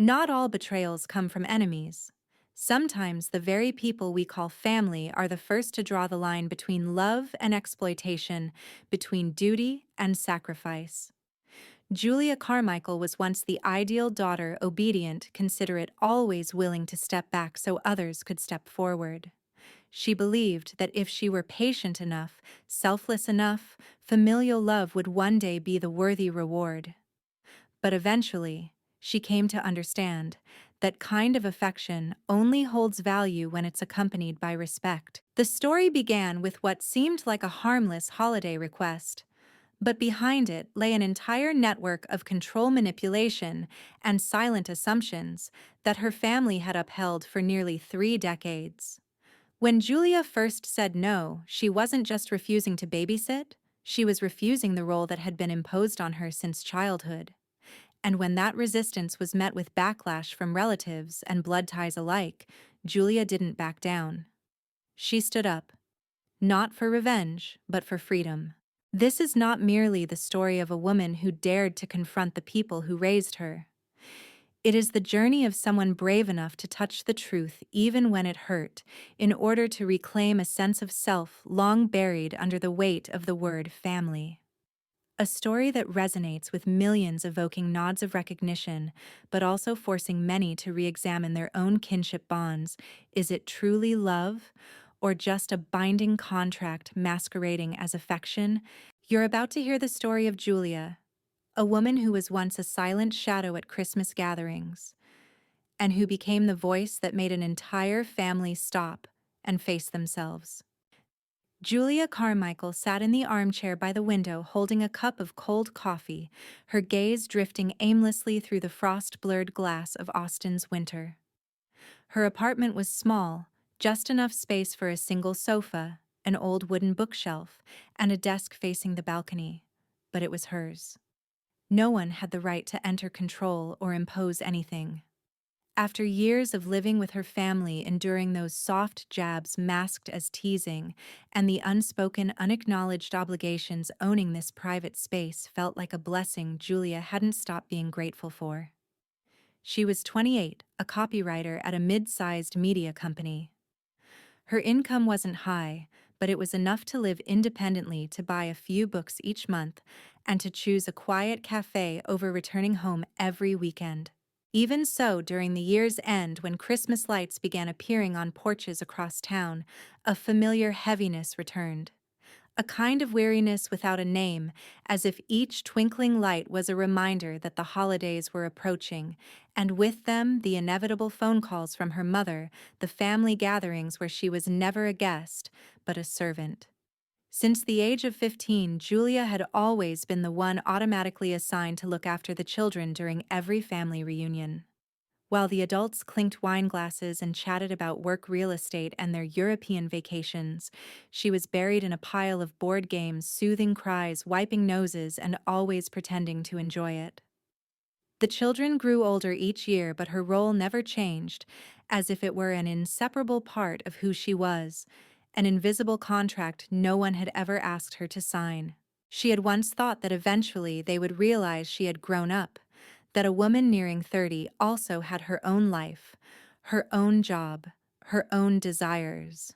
Not all betrayals come from enemies. Sometimes the very people we call family are the first to draw the line between love and exploitation, between duty and sacrifice. Julia Carmichael was once the ideal daughter, obedient, considerate, always willing to step back so others could step forward. She believed that if she were patient enough, selfless enough, familial love would one day be the worthy reward. But eventually, she came to understand that kind of affection only holds value when it's accompanied by respect. The story began with what seemed like a harmless holiday request, but behind it lay an entire network of control manipulation and silent assumptions that her family had upheld for nearly 3 decades. When Julia first said no, she wasn't just refusing to babysit, she was refusing the role that had been imposed on her since childhood. And when that resistance was met with backlash from relatives and blood ties alike, Julia didn't back down. She stood up, not for revenge, but for freedom. This is not merely the story of a woman who dared to confront the people who raised her. It is the journey of someone brave enough to touch the truth even when it hurt, in order to reclaim a sense of self long buried under the weight of the word family. A story that resonates with millions, evoking nods of recognition, but also forcing many to re-examine their own kinship bonds. Is it truly love, or just a binding contract masquerading as affection? You're about to hear the story of Julia, a woman who was once a silent shadow at Christmas gatherings, and who became the voice that made an entire family stop and face themselves. Julia Carmichael sat in the armchair by the window holding a cup of cold coffee, her gaze drifting aimlessly through the frost-blurred glass of Austin's winter. Her apartment was small, just enough space for a single sofa, an old wooden bookshelf, and a desk facing the balcony, but it was hers. No one had the right to enter, control, or impose anything. After years of living with her family, enduring those soft jabs masked as teasing, and the unspoken, unacknowledged obligations owning this private space felt like a blessing Julia hadn't stopped being grateful for. She was 28, a copywriter at a mid-sized media company. Her income wasn't high, but it was enough to live independently, to buy a few books each month, and to choose a quiet cafe over returning home every weekend. Even so, during the year's end, when Christmas lights began appearing on porches across town, a familiar heaviness returned. A kind of weariness without a name, as if each twinkling light was a reminder that the holidays were approaching, and with them the inevitable phone calls from her mother, the family gatherings where she was never a guest, but a servant. Since the age of 15, Julia had always been the one automatically assigned to look after the children during every family reunion. While the adults clinked wine glasses and chatted about work, real estate, and their European vacations, she was buried in a pile of board games, soothing cries, wiping noses, and always pretending to enjoy it. The children grew older each year, but her role never changed, as if it were an inseparable part of who she was, an invisible contract no one had ever asked her to sign. She had once thought that eventually they would realize she had grown up, that a woman nearing 30 also had her own life, her own job, her own desires.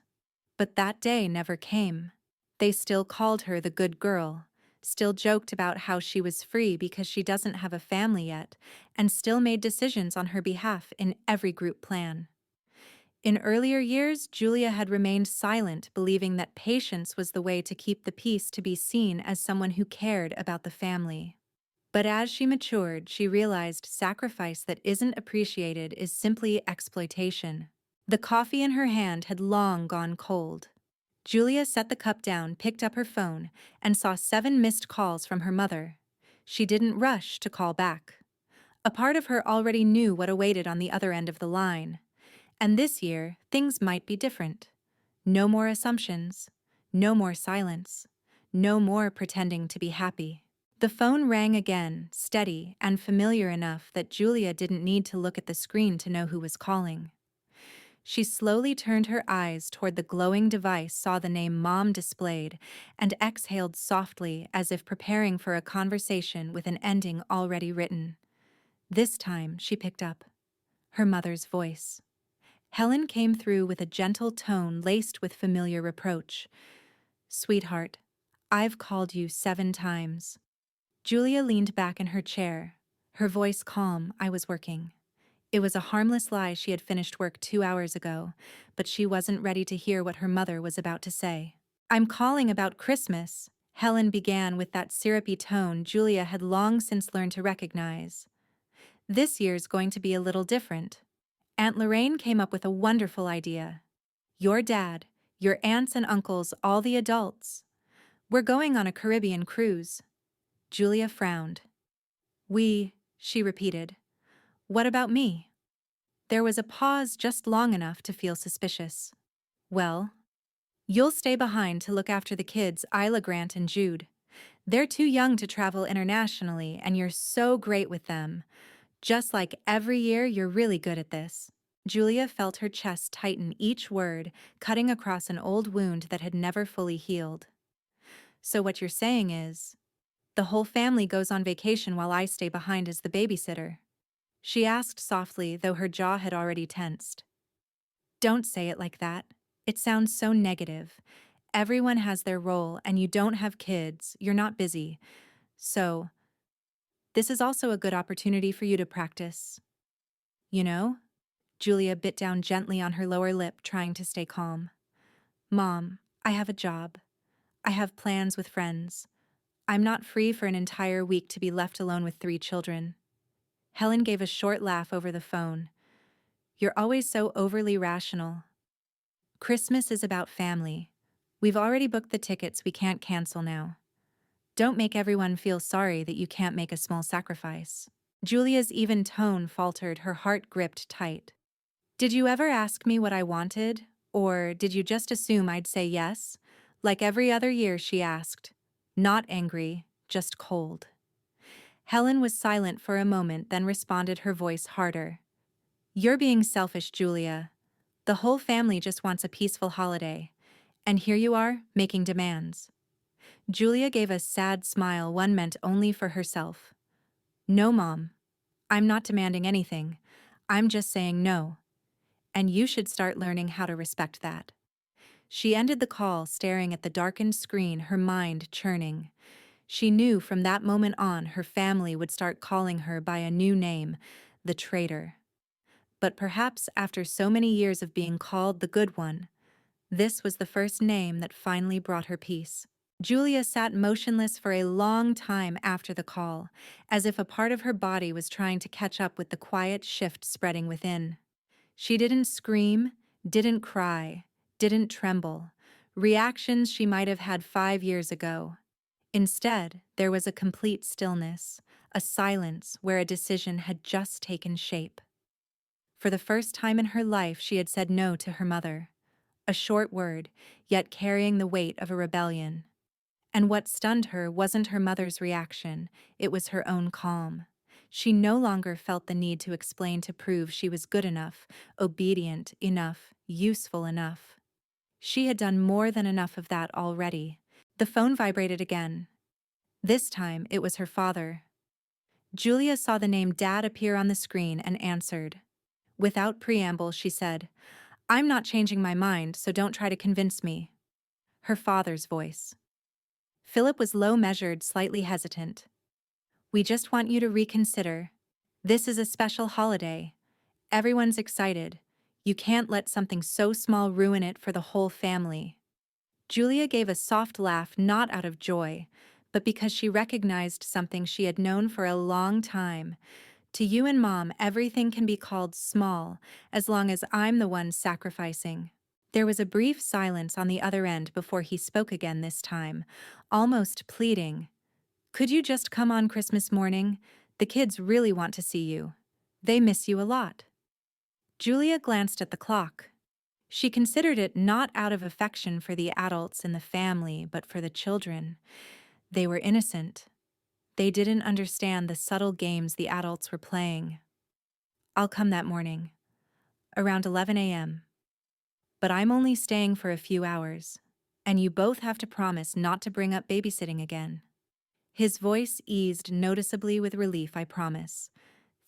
But that day never came. They still called her the good girl, still joked about how she was free because she doesn't have a family yet, and still made decisions on her behalf in every group plan. In earlier years, Julia had remained silent, believing that patience was the way to keep the peace, to be seen as someone who cared about the family. But as she matured, she realized sacrifice that isn't appreciated is simply exploitation. The coffee in her hand had long gone cold. Julia set the cup down, picked up her phone, and saw 7 missed calls from her mother. She didn't rush to call back. A part of her already knew what awaited on the other end of the line. And this year, things might be different. No more assumptions, no more silence, no more pretending to be happy. The phone rang again, steady and familiar enough that Julia didn't need to look at the screen to know who was calling. She slowly turned her eyes toward the glowing device, saw the name Mom displayed, and exhaled softly, as if preparing for a conversation with an ending already written. This time, she picked up. Her mother's voice. Helen came through with a gentle tone laced with familiar reproach. Sweetheart, I've called you 7 times. Julia leaned back in her chair, her voice calm. I was working. It was a harmless lie. She had finished work 2 hours ago, but she wasn't ready to hear what her mother was about to say. I'm calling about Christmas, Helen began with that syrupy tone Julia had long since learned to recognize. This year's going to be a little different. Aunt Lorraine came up with a wonderful idea. Your dad, your aunts and uncles, all the adults. We're going on a Caribbean cruise. Julia frowned. She repeated. What about me? There was a pause just long enough to feel suspicious. Well, you'll stay behind to look after the kids, Isla Grant and Jude. They're too young to travel internationally, and you're so great with them. Just like every year, you're really good at this. Julia felt her chest tighten, each word cutting across an old wound that had never fully healed. So what you're saying is, the whole family goes on vacation while I stay behind as the babysitter? She asked softly, though her jaw had already tensed. Don't say it like that. It sounds so negative. Everyone has their role, and you don't have kids, you're not busy. So, this is also a good opportunity for you to practice. You know? Julia bit down gently on her lower lip, trying to stay calm. Mom, I have a job. I have plans with friends. I'm not free for an entire week to be left alone with 3 children. Helen gave a short laugh over the phone. You're always so overly rational. Christmas is about family. We've already booked the tickets, we can't cancel now. Don't make everyone feel sorry that you can't make a small sacrifice. Julia's even tone faltered, her heart gripped tight. Did you ever ask me what I wanted? Or did you just assume I'd say yes? Like every other year, she asked. Not angry, just cold. Helen was silent for a moment, then responded, her voice harder. You're being selfish, Julia. The whole family just wants a peaceful holiday. And here you are, making demands. Julia gave a sad smile, one meant only for herself. No, Mom. I'm not demanding anything. I'm just saying no. And you should start learning how to respect that. She ended the call, staring at the darkened screen, her mind churning. She knew from that moment on her family would start calling her by a new name, the traitor. But perhaps after so many years of being called the good one, this was the first name that finally brought her peace. Julia sat motionless for a long time after the call, as if a part of her body was trying to catch up with the quiet shift spreading within. She didn't scream, didn't cry, didn't tremble, reactions she might have had 5 years ago. Instead, there was a complete stillness, a silence where a decision had just taken shape. For the first time in her life, she had said no to her mother. A short word, yet carrying the weight of a rebellion. And what stunned her wasn't her mother's reaction, it was her own calm. She no longer felt the need to explain to prove she was good enough, obedient enough, useful enough. She had done more than enough of that already. The phone vibrated again. This time, it was her father. Julia saw the name Dad appear on the screen and answered. Without preamble, she said, I'm not changing my mind, so don't try to convince me. Her father's voice. Philip was low, measured, slightly hesitant. We just want you to reconsider. This is a special holiday. Everyone's excited. You can't let something so small ruin it for the whole family. Julia gave a soft laugh, not out of joy, but because she recognized something she had known for a long time. To you and Mom, everything can be called small, as long as I'm the one sacrificing. There was a brief silence on the other end before he spoke again, this time, almost pleading. Could you just come on Christmas morning? The kids really want to see you. They miss you a lot. Julia glanced at the clock. She considered it not out of affection for the adults in the family, but for the children. They were innocent. They didn't understand the subtle games the adults were playing. I'll come that morning, around 11 a.m. But I'm only staying for a few hours, and you both have to promise not to bring up babysitting again. His voice eased noticeably with relief. I promise.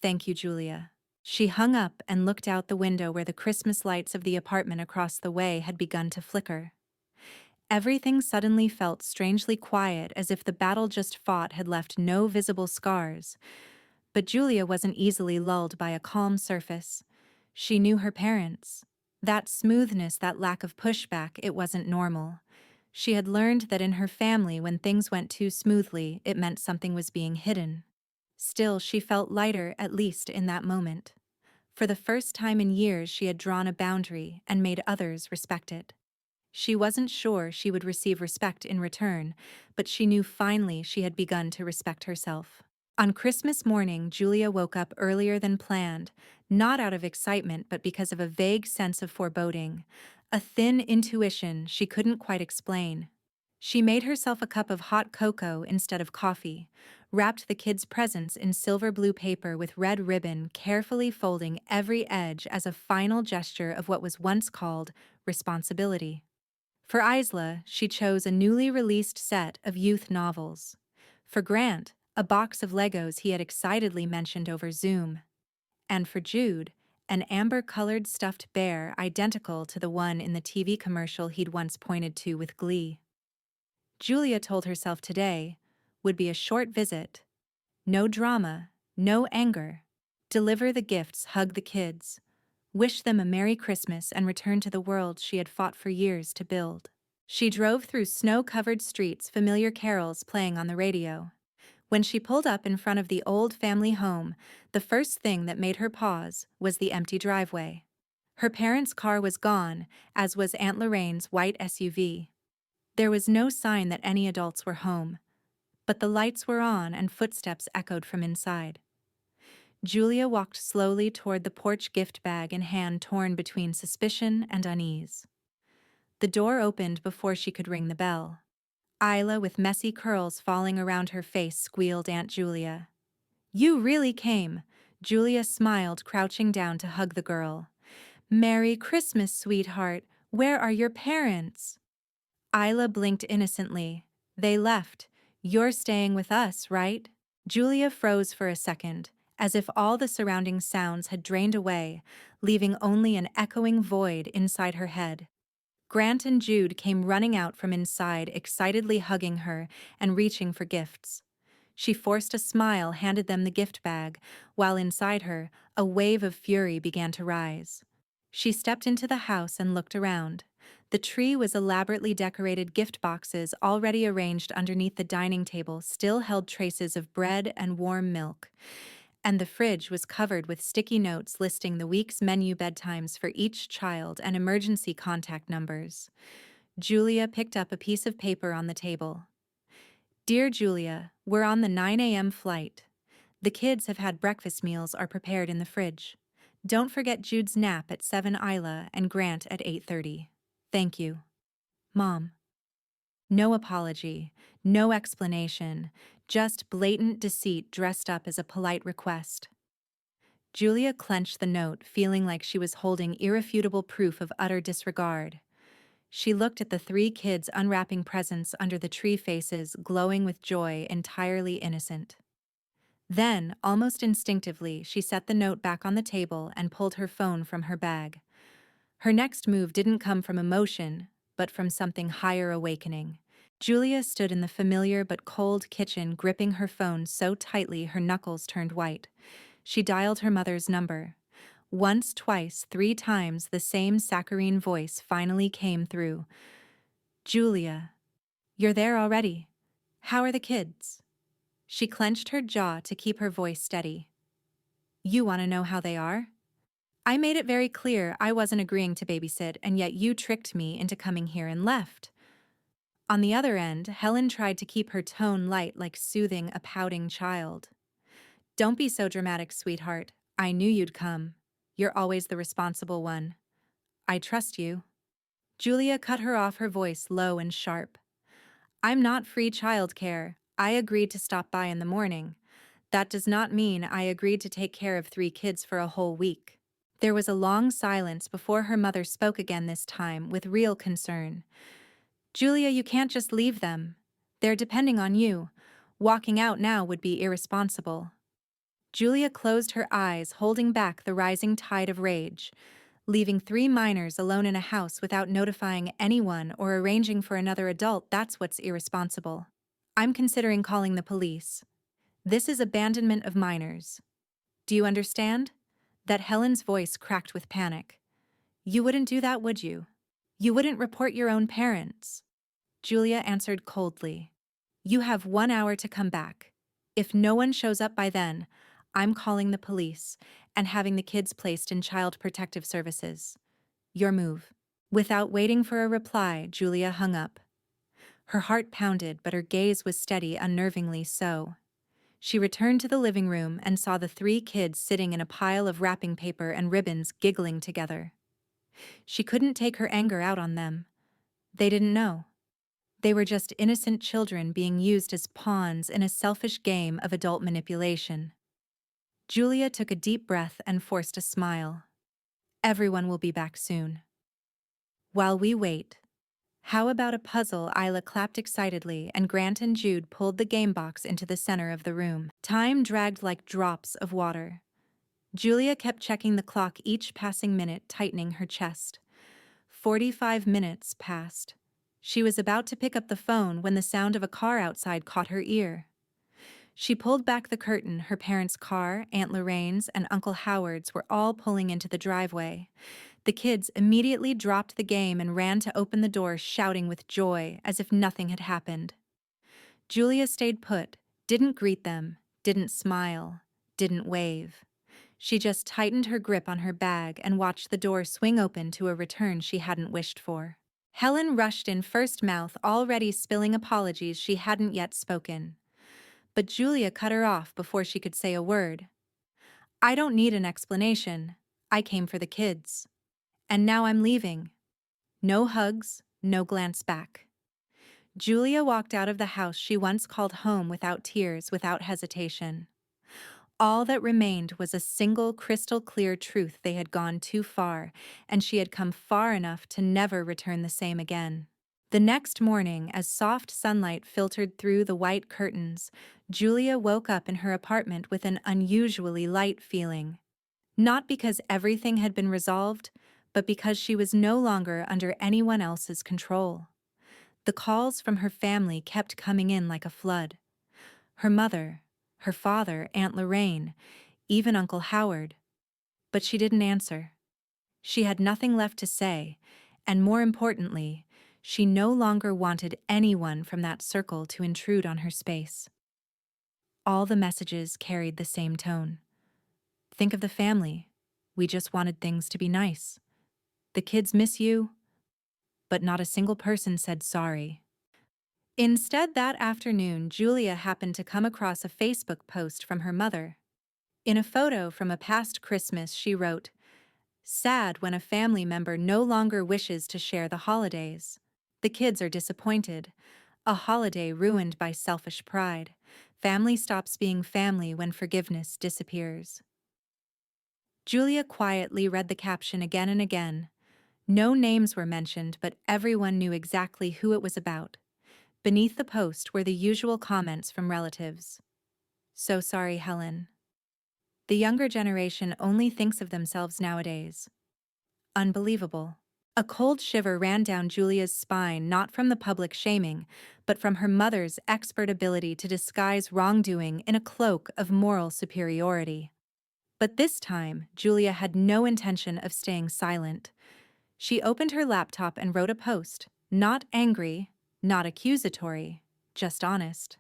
Thank you, Julia. She hung up and looked out the window where the Christmas lights of the apartment across the way had begun to flicker. Everything suddenly felt strangely quiet, as if the battle just fought had left no visible scars. But Julia wasn't easily lulled by a calm surface. She knew her parents. That smoothness, that lack of pushback, it wasn't normal. She had learned that in her family, when things went too smoothly, it meant something was being hidden. Still, she felt lighter, at least in that moment. For the first time in years, she had drawn a boundary and made others respect it. She wasn't sure she would receive respect in return, but she knew finally she had begun to respect herself. On Christmas morning, Julia woke up earlier than planned, not out of excitement but because of a vague sense of foreboding, a thin intuition she couldn't quite explain. She made herself a cup of hot cocoa instead of coffee, wrapped the kids' presents in silver blue paper with red ribbon, carefully folding every edge as a final gesture of what was once called responsibility. For Isla, she chose a newly released set of youth novels. For Grant, a box of Legos he had excitedly mentioned over Zoom. And for Jude, an amber-colored stuffed bear identical to the one in the TV commercial he'd once pointed to with glee. Julia told herself today would be a short visit. No drama, no anger. Deliver the gifts, hug the kids. Wish them a Merry Christmas and return to the world she had fought for years to build. She drove through snow-covered streets, familiar carols playing on the radio. When she pulled up in front of the old family home, the first thing that made her pause was the empty driveway. Her parents' car was gone, as was Aunt Lorraine's white SUV. There was no sign that any adults were home, but the lights were on and footsteps echoed from inside. Julia walked slowly toward the porch, gift bag in hand, torn between suspicion and unease. The door opened before she could ring the bell. Isla, with messy curls falling around her face, squealed Aunt Julia. "You really came." Julia smiled, crouching down to hug the girl. "Merry Christmas, sweetheart. Where are your parents?" Isla blinked innocently. "They left. You're staying with us, right?" Julia froze for a second, as if all the surrounding sounds had drained away, leaving only an echoing void inside her head. Grant and Jude came running out from inside, excitedly hugging her and reaching for gifts. She forced a smile, handed them the gift bag, while inside her, a wave of fury began to rise. She stepped into the house and looked around. The tree was elaborately decorated. Gift boxes, already arranged underneath the dining table, still held traces of bread and warm milk. And the fridge was covered with sticky notes listing the week's menu, bedtimes for each child, and emergency contact numbers. Julia picked up a piece of paper on the table. "Dear Julia, we're on the 9 a.m. flight. The kids have had breakfast, meals are prepared in the fridge. Don't forget Jude's nap at 7, Isla, and Grant at 8:30. Thank you. Mom." No apology, no explanation, just blatant deceit dressed up as a polite request. Julia clenched the note, feeling like she was holding irrefutable proof of utter disregard. She looked at the three kids unwrapping presents under the tree, faces glowing with joy, entirely innocent. Then, almost instinctively, she set the note back on the table and pulled her phone from her bag. Her next move didn't come from emotion, but from something higher, awakening. Julia stood in the familiar but cold kitchen, gripping her phone so tightly her knuckles turned white. She dialed her mother's number. Once, twice, 3 times, the same saccharine voice finally came through. "Julia, you're there already. How are the kids?" She clenched her jaw to keep her voice steady. "You want to know how they are? I made it very clear I wasn't agreeing to babysit, and yet you tricked me into coming here and left." On the other end, Helen tried to keep her tone light, like soothing a pouting child. "Don't be so dramatic, sweetheart. I knew you'd come. You're always the responsible one. I trust you." Julia cut her off, her voice low and sharp. "I'm not free childcare. I agreed to stop by in the morning. That does not mean I agreed to take care of 3 kids for a whole week." There was a long silence before her mother spoke again, this time with real concern. "Julia, you can't just leave them. They're depending on you. Walking out now would be irresponsible." Julia closed her eyes, holding back the rising tide of rage. Leaving 3 minors alone in a house without notifying anyone or arranging for another adult, that's what's irresponsible. I'm considering calling the police. This is abandonment of minors. Do you understand? That Helen's voice cracked with panic. You wouldn't do that, would you? You wouldn't report your own parents. Julia answered coldly. You have 1 hour to come back. If no one shows up by then, I'm calling the police and having the kids placed in child protective services. Your move. Without waiting for a reply, Julia hung up. Her heart pounded, but her gaze was steady, unnervingly so. She returned to the living room and saw the 3 kids sitting in a pile of wrapping paper and ribbons, giggling together. She couldn't take her anger out on them. They didn't know. They were just innocent children being used as pawns in a selfish game of adult manipulation. Julia took a deep breath and forced a smile. Everyone will be back soon. While we wait. How about a puzzle? Isla clapped excitedly, and Grant and Jude pulled the game box into the center of the room. Time dragged like drops of water. Julia kept checking the clock each passing minute, tightening her chest. 45 minutes passed. She was about to pick up the phone when the sound of a car outside caught her ear. She pulled back the curtain. Her parents' car, Aunt Lorraine's, and Uncle Howard's were all pulling into the driveway. The kids immediately dropped the game and ran to open the door, shouting with joy, as if nothing had happened. Julia stayed put, didn't greet them, didn't smile, didn't wave. She just tightened her grip on her bag and watched the door swing open to a return she hadn't wished for. Helen rushed in first, mouth already spilling apologies she hadn't yet spoken. But Julia cut her off before she could say a word. I don't need an explanation. I came for the kids. And now I'm leaving. No hugs, no glance back. Julia walked out of the house she once called home without tears, without hesitation. All that remained was a single crystal-clear truth: they had gone too far, and she had come far enough to never return the same again. The next morning, as soft sunlight filtered through the white curtains, Julia woke up in her apartment with an unusually light feeling. Not because everything had been resolved, but because she was no longer under anyone else's control. The calls from her family kept coming in like a flood. Her mother, her father, Aunt Lorraine, even Uncle Howard. But she didn't answer. She had nothing left to say, and more importantly, she no longer wanted anyone from that circle to intrude on her space. All the messages carried the same tone. Think of the family. We just wanted things to be nice. The kids miss you. But not a single person said sorry. Instead, that afternoon, Julia happened to come across a Facebook post from her mother. In a photo from a past Christmas, she wrote, "Sad when a family member no longer wishes to share the holidays. The kids are disappointed. A holiday ruined by selfish pride. Family stops being family when forgiveness disappears." Julia quietly read the caption again and again. No names were mentioned, but everyone knew exactly who it was about. Beneath the post were the usual comments from relatives. So sorry, Helen. The younger generation only thinks of themselves nowadays. Unbelievable. A cold shiver ran down Julia's spine, not from the public shaming, but from her mother's expert ability to disguise wrongdoing in a cloak of moral superiority. But this time, Julia had no intention of staying silent. She opened her laptop and wrote a post, not angry, not accusatory, just honest.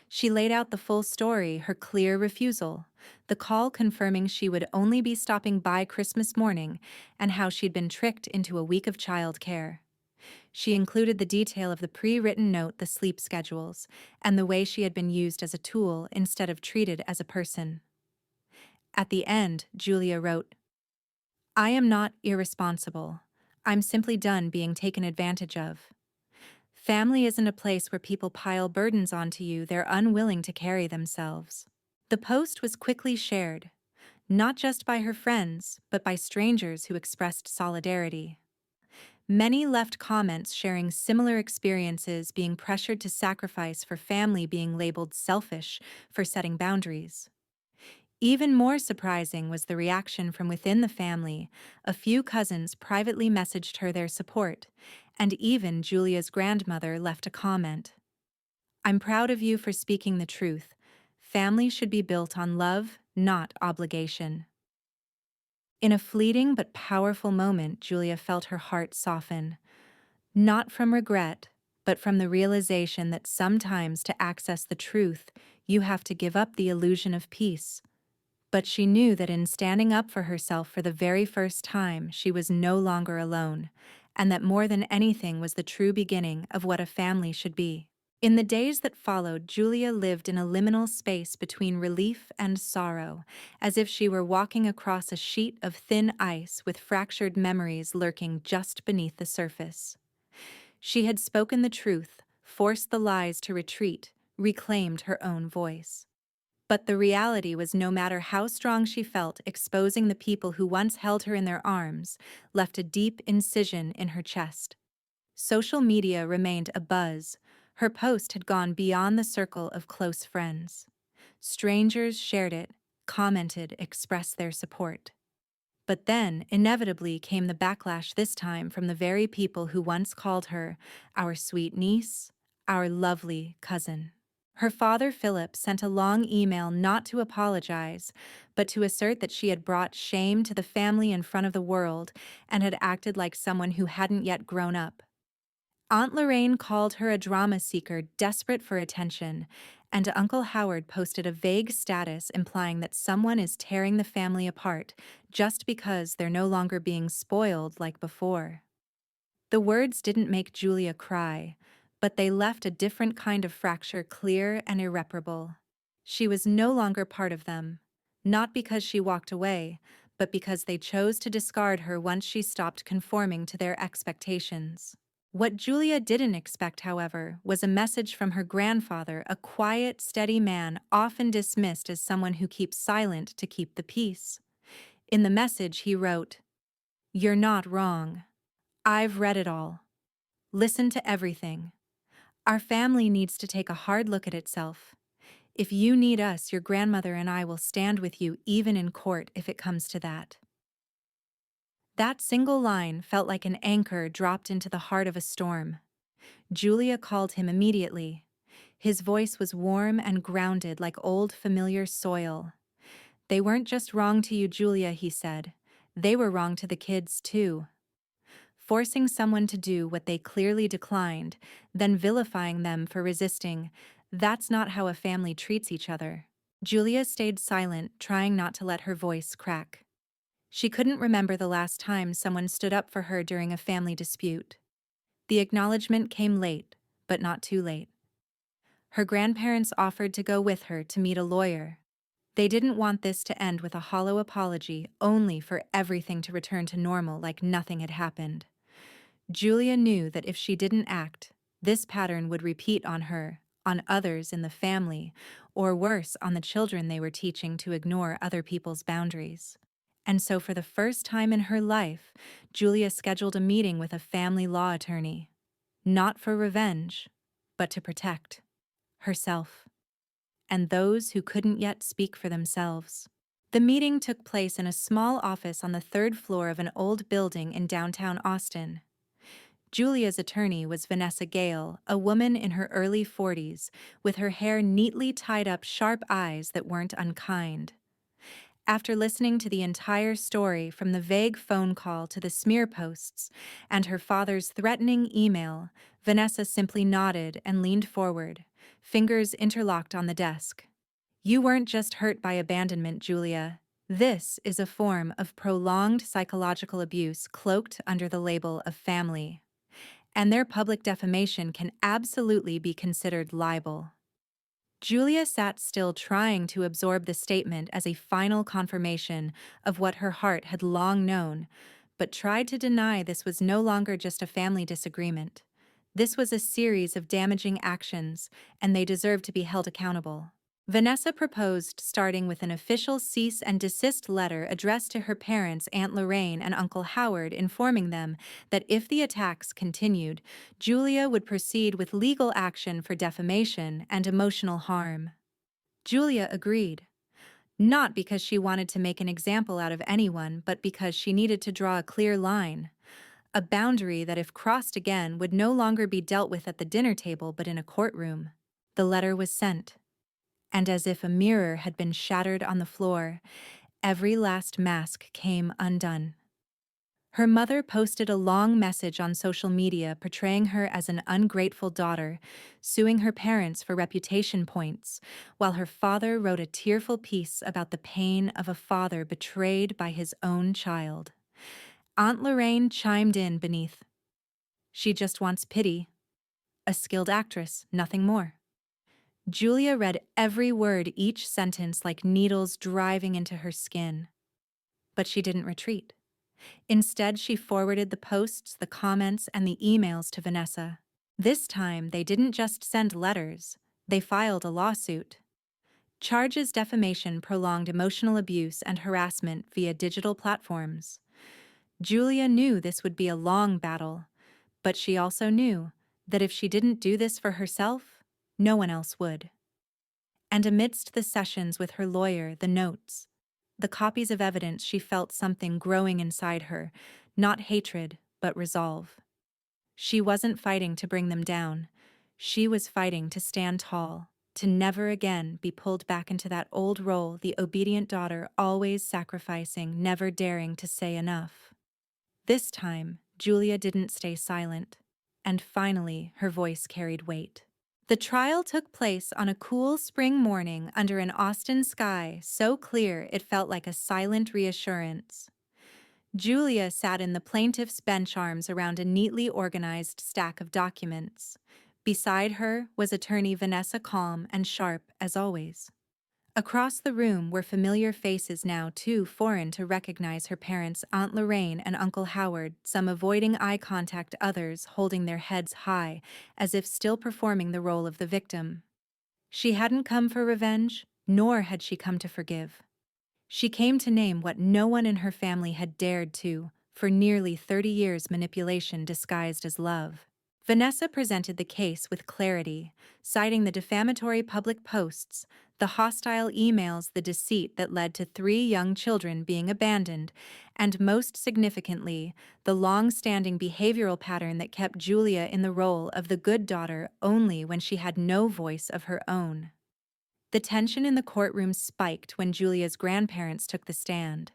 She laid out the full story: her clear refusal, the call confirming she would only be stopping by Christmas morning, and how she'd been tricked into a week of childcare. She included the detail of the pre-written note, the sleep schedules, and the way she had been used as a tool instead of treated as a person. At the end, Julia wrote, "I am not irresponsible. I'm simply done being taken advantage of. Family isn't a place where people pile burdens onto you they're unwilling to carry themselves." The post was quickly shared, not just by her friends, but by strangers who expressed solidarity. Many left comments sharing similar experiences, being pressured to sacrifice for family, being labeled selfish for setting boundaries. Even more surprising was the reaction from within the family. A few cousins privately messaged her their support, and even Julia's grandmother left a comment. "I'm proud of you for speaking the truth. Family should be built on love, not obligation." In a fleeting but powerful moment, Julia felt her heart soften. Not from regret, but from the realization that sometimes to access the truth, you have to give up the illusion of peace. But she knew that in standing up for herself for the very first time, she was no longer alone, and that more than anything was the true beginning of what a family should be. In the days that followed, Julia lived in a liminal space between relief and sorrow, as if she were walking across a sheet of thin ice with fractured memories lurking just beneath the surface. She had spoken the truth, forced the lies to retreat, reclaimed her own voice. But the reality was, no matter how strong she felt, exposing the people who once held her in their arms left a deep incision in her chest. Social media remained abuzz. Her post had gone beyond the circle of close friends. Strangers shared it, commented, expressed their support. But then, inevitably, came the backlash, this time from the very people who once called her our sweet niece, our lovely cousin. Her father, Philip, sent a long email not to apologize, but to assert that she had brought shame to the family in front of the world and had acted like someone who hadn't yet grown up. Aunt Lorraine called her a drama seeker desperate for attention, and Uncle Howard posted a vague status implying that someone is tearing the family apart just because they're no longer being spoiled like before. The words didn't make Julia cry, but they left a different kind of fracture, clear and irreparable. She was no longer part of them, not because she walked away, but because they chose to discard her once she stopped conforming to their expectations. What Julia didn't expect, however, was a message from her grandfather, a quiet, steady man often dismissed as someone who keeps silent to keep the peace. In the message, he wrote, "You're not wrong. I've read it all. Listen to everything. Our family needs to take a hard look at itself. If you need us, your grandmother and I will stand with you even in court if it comes to that." That single line felt like an anchor dropped into the heart of a storm. Julia called him immediately. His voice was warm and grounded like old familiar soil. "They weren't just wrong to you, Julia," he said. "They were wrong to the kids, too." Forcing someone to do what they clearly declined, then vilifying them for resisting, that's not how a family treats each other. Julia stayed silent, trying not to let her voice crack. She couldn't remember the last time someone stood up for her during a family dispute. The acknowledgement came late, but not too late. Her grandparents offered to go with her to meet a lawyer. They didn't want this to end with a hollow apology, only for everything to return to normal like nothing had happened. Julia knew that if she didn't act, this pattern would repeat on her, on others in the family, or worse, on the children they were teaching to ignore other people's boundaries. And so, for the first time in her life, Julia scheduled a meeting with a family law attorney. Not for revenge, but to protect herself and those who couldn't yet speak for themselves. The meeting took place in a small office on the third floor of an old building in downtown Austin. Julia's attorney was Vanessa Gale, a woman in her early 40s, with her hair neatly tied up, sharp eyes that weren't unkind. After listening to the entire story, from the vague phone call to the smear posts and her father's threatening email, Vanessa simply nodded and leaned forward, fingers interlocked on the desk. "You weren't just hurt by abandonment, Julia. This is a form of prolonged psychological abuse cloaked under the label of family. And their public defamation can absolutely be considered libel." Julia sat still, trying to absorb the statement as a final confirmation of what her heart had long known, but tried to deny this was no longer just a family disagreement. This was a series of damaging actions, and they deserved to be held accountable. Vanessa proposed starting with an official cease and desist letter addressed to her parents, Aunt Lorraine and Uncle Howard, informing them that if the attacks continued, Julia would proceed with legal action for defamation and emotional harm. Julia agreed. Not because she wanted to make an example out of anyone, but because she needed to draw a clear line. A boundary that, if crossed again, would no longer be dealt with at the dinner table but in a courtroom. The letter was sent, and as if a mirror had been shattered on the floor, every last mask came undone. Her mother posted a long message on social media portraying her as an ungrateful daughter, suing her parents for reputation points, while her father wrote a tearful piece about the pain of a father betrayed by his own child. Aunt Lorraine chimed in beneath. She just wants pity. A skilled actress, nothing more. Julia read every word, each sentence like needles driving into her skin. But she didn't retreat. Instead, she forwarded the posts, the comments, and the emails to Vanessa. This time, they didn't just send letters, they filed a lawsuit. Charges defamation, prolonged emotional abuse, and harassment via digital platforms. Julia knew this would be a long battle, but she also knew that if she didn't do this for herself, no one else would. And amidst the sessions with her lawyer, the notes, the copies of evidence, she felt something growing inside her, not hatred, but resolve. She wasn't fighting to bring them down. She was fighting to stand tall, to never again be pulled back into that old role, the obedient daughter, always sacrificing, never daring to say enough. This time, Julia didn't stay silent, and finally her voice carried weight. The trial took place on a cool spring morning under an Austin sky so clear it felt like a silent reassurance. Julia sat in the plaintiff's bench, arms around a neatly organized stack of documents. Beside her was attorney Vanessa, calm and sharp as always. Across the room were familiar faces, now too foreign to recognize: her parents, Aunt Lorraine and Uncle Howard, some avoiding eye contact, others holding their heads high, as if still performing the role of the victim. She hadn't come for revenge, nor had she come to forgive. She came to name what no one in her family had dared to, for nearly 30 years: manipulation disguised as love. Vanessa presented the case with clarity, citing the defamatory public posts, the hostile emails, the deceit that led to 3 young children being abandoned, and most significantly, the long-standing behavioral pattern that kept Julia in the role of the good daughter only when she had no voice of her own. The tension in the courtroom spiked when Julia's grandparents took the stand.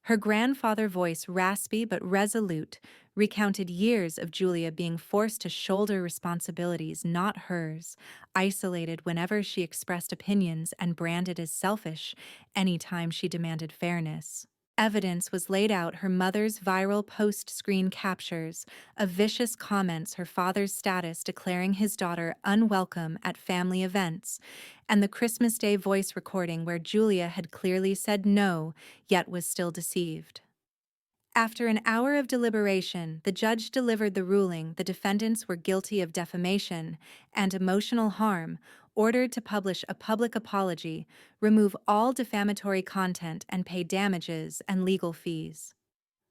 Her grandfather's voice, raspy but resolute, recounted years of Julia being forced to shoulder responsibilities not hers, isolated whenever she expressed opinions, and branded as selfish anytime she demanded fairness. Evidence was laid out: her mother's viral post-screen captures of vicious comments, her father's status declaring his daughter unwelcome at family events, and the Christmas Day voice recording where Julia had clearly said no, yet was still deceived. After an hour of deliberation, the judge delivered the ruling: the defendants were guilty of defamation and emotional harm, ordered to publish a public apology, remove all defamatory content, and pay damages and legal fees.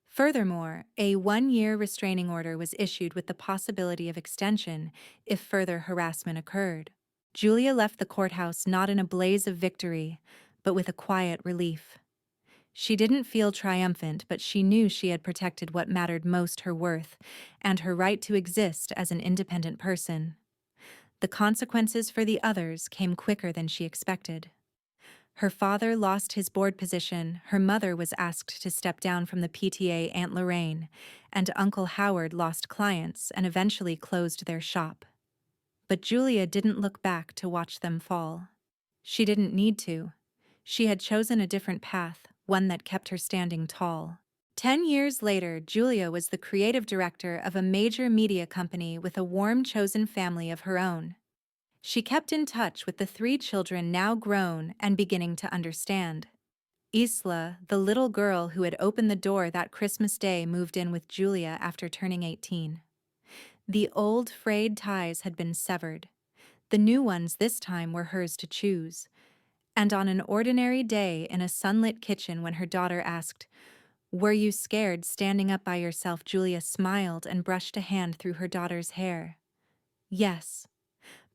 Furthermore, a 1-year restraining order was issued with the possibility of extension if further harassment occurred. Julia left the courthouse not in a blaze of victory, but with a quiet relief. She didn't feel triumphant, but she knew she had protected what mattered most: her worth and her right to exist as an independent person. The consequences for the others came quicker than she expected. Her father lost his board position, her mother was asked to step down from the PTA, Aunt Lorraine, and Uncle Howard lost clients and eventually closed their shop. But Julia didn't look back to watch them fall. She didn't need to. She had chosen a different path, one that kept her standing tall. 10 years later, Julia was the creative director of a major media company with a warm, chosen family of her own. She kept in touch with the 3 children, now grown and beginning to understand. Isla, the little girl who had opened the door that Christmas Day, moved in with Julia after turning 18. The old, frayed ties had been severed. The new ones this time were hers to choose. And on an ordinary day in a sunlit kitchen, when her daughter asked, "Were you scared standing up by yourself?" Julia smiled and brushed a hand through her daughter's hair. "Yes,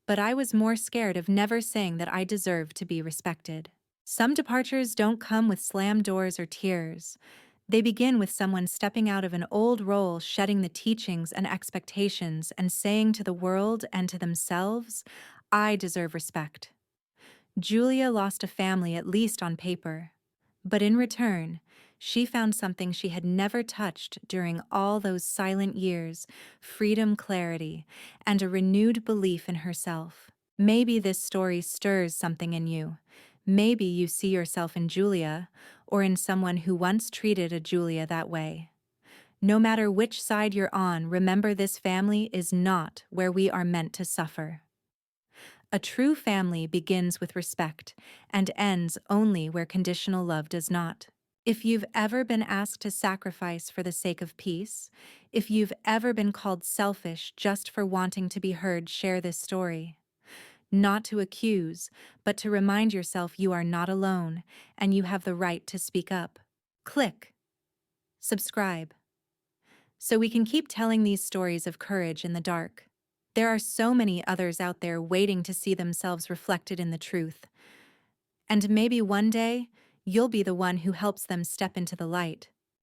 but I was more scared of never saying that I deserved to be respected." Some departures don't come with slammed doors or tears. They begin with someone stepping out of an old role, shedding the teachings and expectations, and saying to the world and to themselves, I deserve respect. Julia lost a family, at least on paper. But in return, she found something she had never touched during all those silent years: freedom, clarity, and a renewed belief in herself. Maybe this story stirs something in you. Maybe you see yourself in Julia, or in someone who once treated a Julia that way. No matter which side you're on, remember this family is not where we are meant to suffer. A true family begins with respect and ends only where conditional love does not. If you've ever been asked to sacrifice for the sake of peace, if you've ever been called selfish just for wanting to be heard, share this story. Not to accuse, but to remind yourself you are not alone and you have the right to speak up. Click subscribe so we can keep telling these stories of courage in the dark. There are so many others out there waiting to see themselves reflected in the truth. And maybe one day, you'll be the one who helps them step into the light.